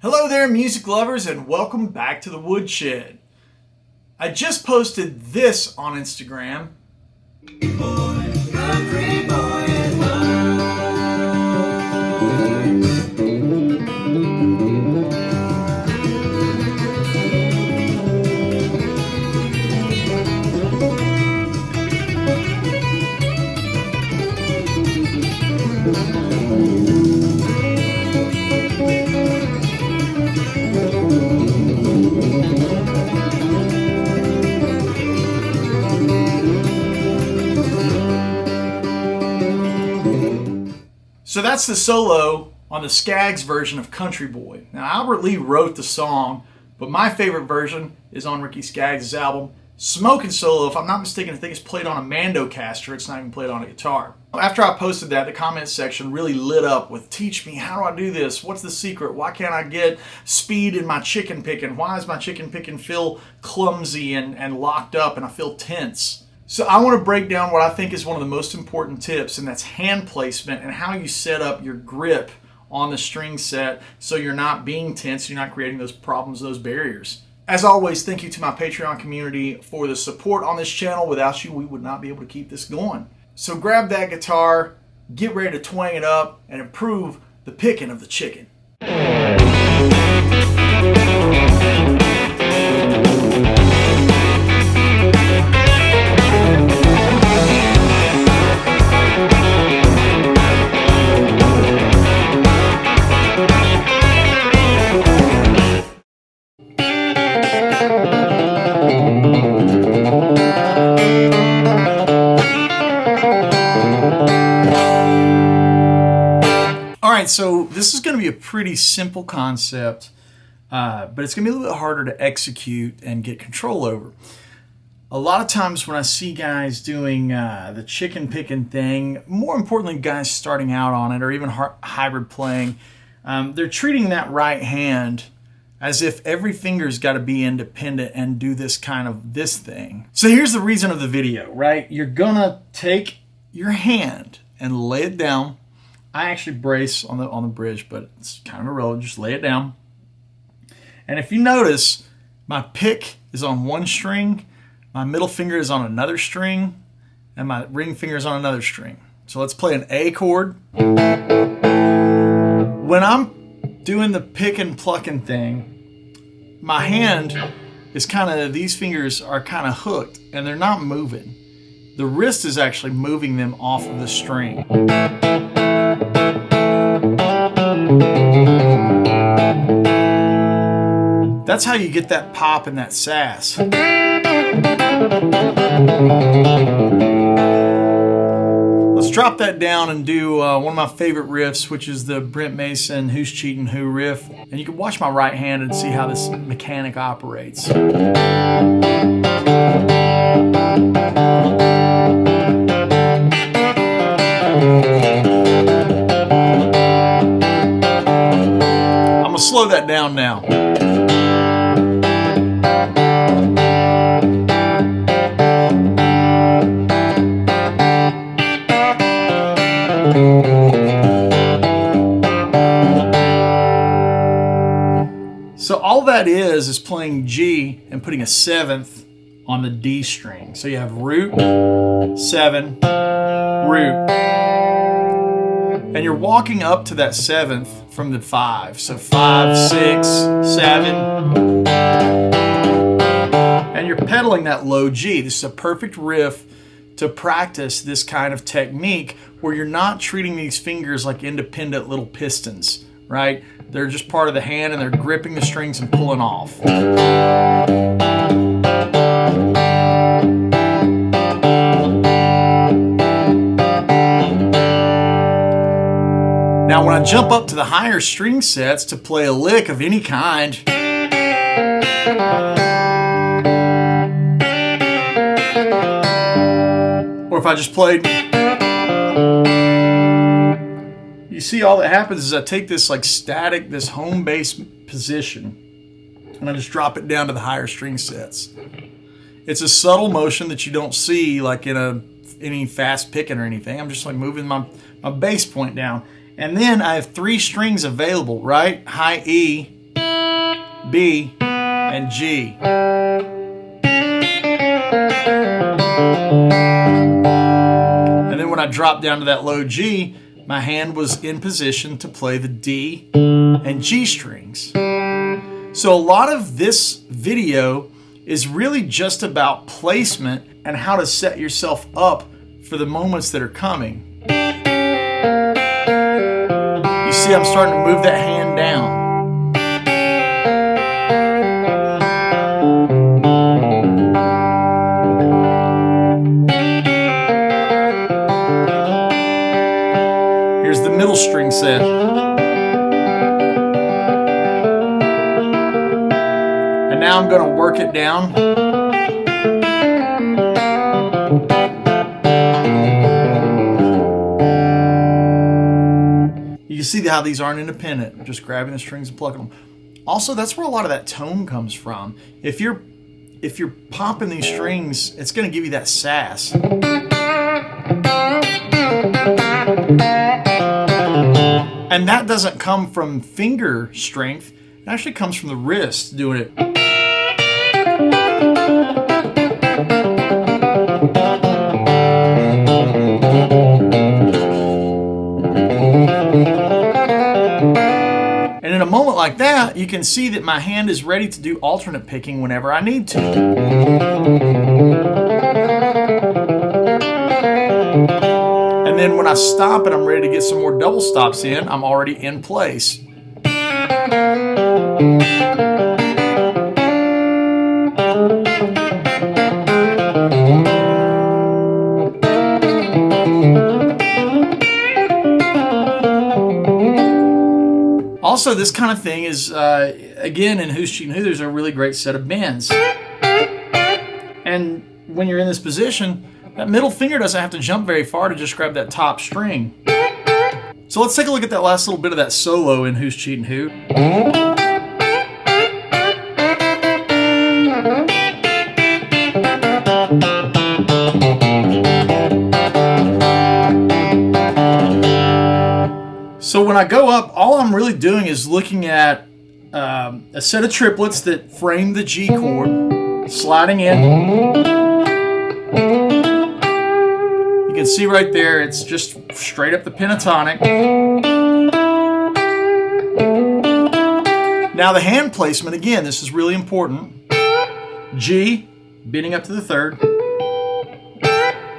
Hello there, music lovers, and welcome back to the Woodshed. I just posted this on Instagram. So that's the solo on the Skaggs version of Country Boy. Now, Albert Lee wrote the song, but my favorite version is on Ricky Skaggs' album. Smokin' Solo, if I'm not mistaken, I think it's played on a Mandocaster. It's not even played on a guitar. After I posted that, the comment section really lit up with, teach me, how do I do this? What's the secret? Why can't I get speed in my chicken picking? Why does my chicken picking feel clumsy and locked up and I feel tense? So I want to break down what I think is one of the most important tips, and that's hand placement and how you set up your grip on the string set so you're not being tense, you're not creating those problems, those barriers. As always, thank you to my Patreon community for the support on this channel. Without you, we would not be able to keep this going. So grab that guitar, get ready to twang it up, and improve the picking of the chicken. So this is going to be a pretty simple concept, but it's going to be a little bit harder to execute and get control over. A lot of times when I see guys doing the chicken picking thing, more importantly guys starting out on it or even hybrid playing, they're treating that right hand as if every finger's got to be independent and do this thing. So here's the reason of the video, right? You're going to take your hand and lay it down. I actually brace on the bridge, but it's kind of irrelevant. Just lay it down. And if you notice, my pick is on one string, my middle finger is on another string, and my ring finger is on another string. So let's play an A chord. When I'm doing the pick and plucking thing, my hand is these fingers are kind of hooked, and they're not moving. The wrist is actually moving them off of the string. That's how you get that pop and that sass. Let's drop that down and do one of my favorite riffs, which is the Brent Mason Who's Cheatin' Who riff. And you can watch my right hand and see how this mechanic operates. Slow that down now. So all that is playing G and putting a seventh on the D string. So you have root, 7, root. And you're walking up to that seventh from the 5. So 5, 6, 7. And you're pedaling that low G. This is a perfect riff to practice this kind of technique where you're not treating these fingers like independent little pistons, right? They're just part of the hand and they're gripping the strings and pulling off. Now when I jump up to the higher string sets to play a lick of any kind, or if I just played, you see all that happens is I take this like static, this home bass position, and I just drop it down to the higher string sets. It's a subtle motion that you don't see like in any fast picking or anything. I'm just like moving my bass point down. And then I have 3 strings available, right? High E, B, and G. And then when I dropped down to that low G, my hand was in position to play the D and G strings. So a lot of this video is really just about placement and how to set yourself up for the moments that are coming. You see, I'm starting to move that hand down. Here's the middle string set. And now I'm going to work it down. You can see how these aren't independent. I'm just grabbing the strings and plucking them. Also, that's where a lot of that tone comes from. If you're popping these strings, it's going to give you that sass. And that doesn't come from finger strength. It actually comes from the wrist doing it. And in a moment like that, you can see that my hand is ready to do alternate picking whenever I need to. And then when I stop and I'm ready to get some more double stops in, I'm already in place. Also, this kind of thing is, again, in Who's Cheating Who, there's a really great set of bends. And when you're in this position, that middle finger doesn't have to jump very far to just grab that top string. So let's take a look at that last little bit of that solo in Who's Cheating Who. So when I go up, all I'm really doing is looking at a set of triplets that frame the G chord, sliding in. You can see right there, it's just straight up the pentatonic. Now the hand placement, again, this is really important. G, bending up to the third.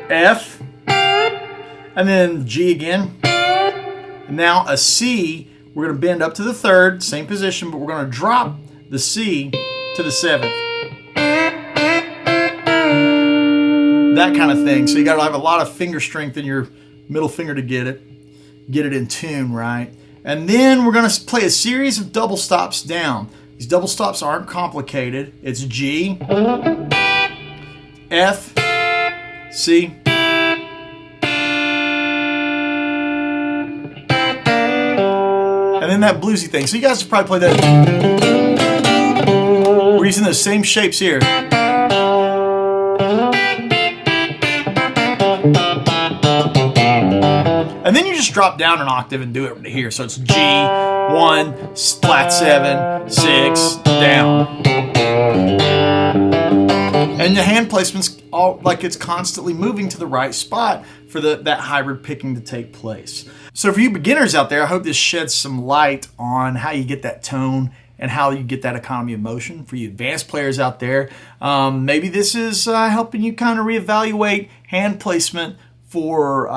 F, and then G again. Now a C, we're going to bend up to the third, same position, but we're going to drop the C to the seventh. That kind of thing. So you got to have a lot of finger strength in your middle finger to get it in tune, right? And then we're going to play a series of double stops down. These double stops aren't complicated. It's G, F, C, and then that bluesy thing. So you guys should probably play that. We're using those same shapes here. And then you just drop down an octave and do it here. So it's G, 1, flat 7, 6, down. And the hand placement's all like it's constantly moving to the right spot for that hybrid picking to take place. So for you beginners out there, I hope this sheds some light on how you get that tone and how you get that economy of motion. For you advanced players out there, maybe this is helping you kind of reevaluate hand placement for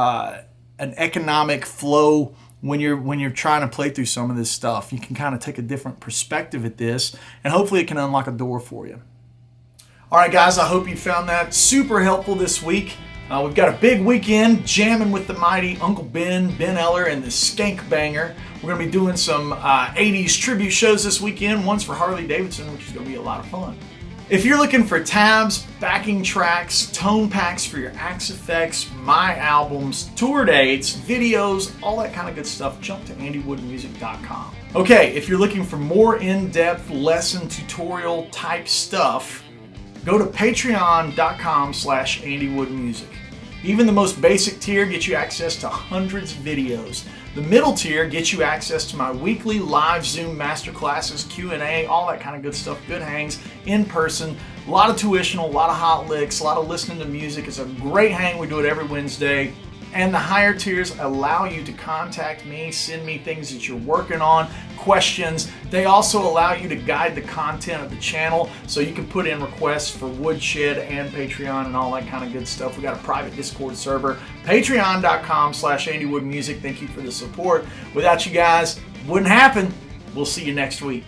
an economic flow when you're trying to play through some of this stuff. You can kind of take a different perspective at this, and hopefully it can unlock a door for you. All right, guys, I hope you found that super helpful this week. We've got a big weekend jamming with the mighty Uncle Ben Eller, and the Skank Banger. We're going to be doing some 80s tribute shows this weekend. One's for Harley Davidson, which is going to be a lot of fun. If you're looking for tabs, backing tracks, tone packs for your Axe effects, my albums, tour dates, videos, all that kind of good stuff, jump to andywoodmusic.com. Okay, if you're looking for more in-depth lesson tutorial type stuff, go to patreon.com/AndyWoodMusic. Even the most basic tier gets you access to hundreds of videos. The middle tier gets you access to my weekly live Zoom masterclasses, Q&A, all that kind of good stuff, good hangs in person, a lot of tuitional, a lot of hot licks, a lot of listening to music. It's a great hang. We do it every Wednesday. And the higher tiers allow you to contact me, send me things that you're working on, questions. They also allow you to guide the content of the channel, so you can put in requests for Woodshed and Patreon and all that kind of good stuff. We got a private Discord server, patreon.com/AndyWoodMusic. Thank you for the support. Without you guys, wouldn't happen. We'll see you next week.